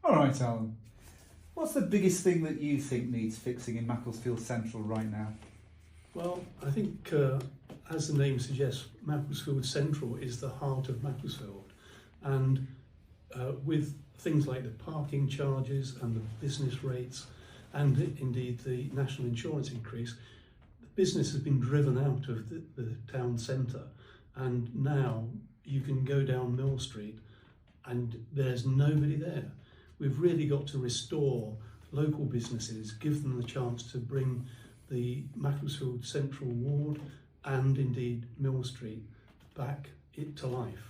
All right, Alan. What's the biggest thing that you think needs fixing in Macclesfield Central right now? Well, I think, as the name suggests, Macclesfield Central is the heart of Macclesfield. And with things like the parking charges and the business rates, and indeed the national insurance increase, the business has been driven out of the town centre. And now you can go down Mill Street and there's nobody there. We've really got to restore local businesses, give them the chance to bring the Macclesfield Central ward and indeed Mill Street back to life.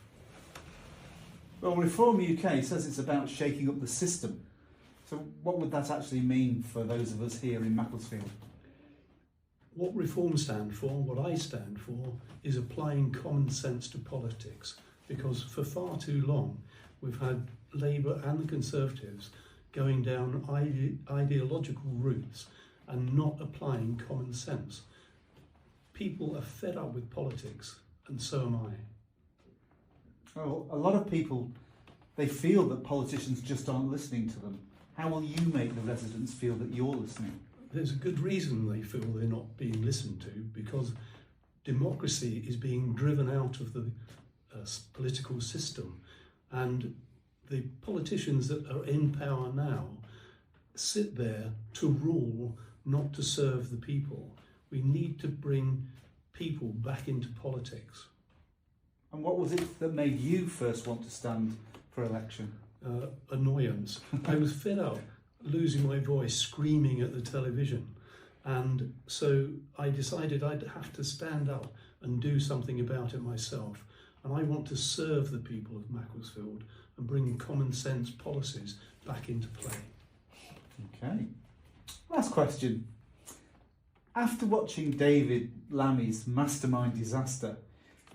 Well, Reform UK says it's about shaking up the system. So what would that actually mean for those of us here in Macclesfield? What Reform stand for, what I stand for, is applying common sense to politics, because for far too long we've had Labour and the Conservatives going down ideological routes and not applying common sense. People are fed up with politics, and so am I. Well, a lot of people, they feel that politicians just aren't listening to them. How will you make the residents feel that you're listening? There's a good reason they feel they're not being listened to, because democracy is being driven out of the political system, and the politicians that are in power now sit there to rule, not to serve the people. We need to bring people back into politics. And what was it that made you first want to stand for election? Annoyance. I was fed up losing my voice screaming at the television, and so I decided I'd have to stand up and do something about it myself. And I want to serve the people of Macclesfield and bring common sense policies back into play. Okay. Last question. After watching David Lammy's mastermind disaster,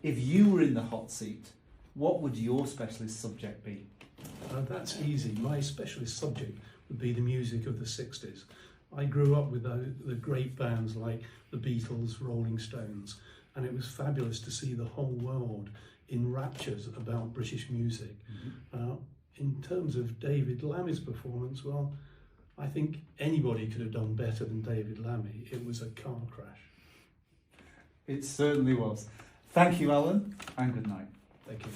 if you were in the hot seat, what would your specialist subject be? That's easy. My specialist subject would be the music of the 60s. I grew up with the great bands like the Beatles, Rolling Stones, and it was fabulous to see the whole world in raptures about British music. Mm-hmm. In terms of David Lammy's performance, well, I think anybody could have done better than David Lammy. It was a car crash. It certainly was. Thank you, Alan, and good night. Thank you.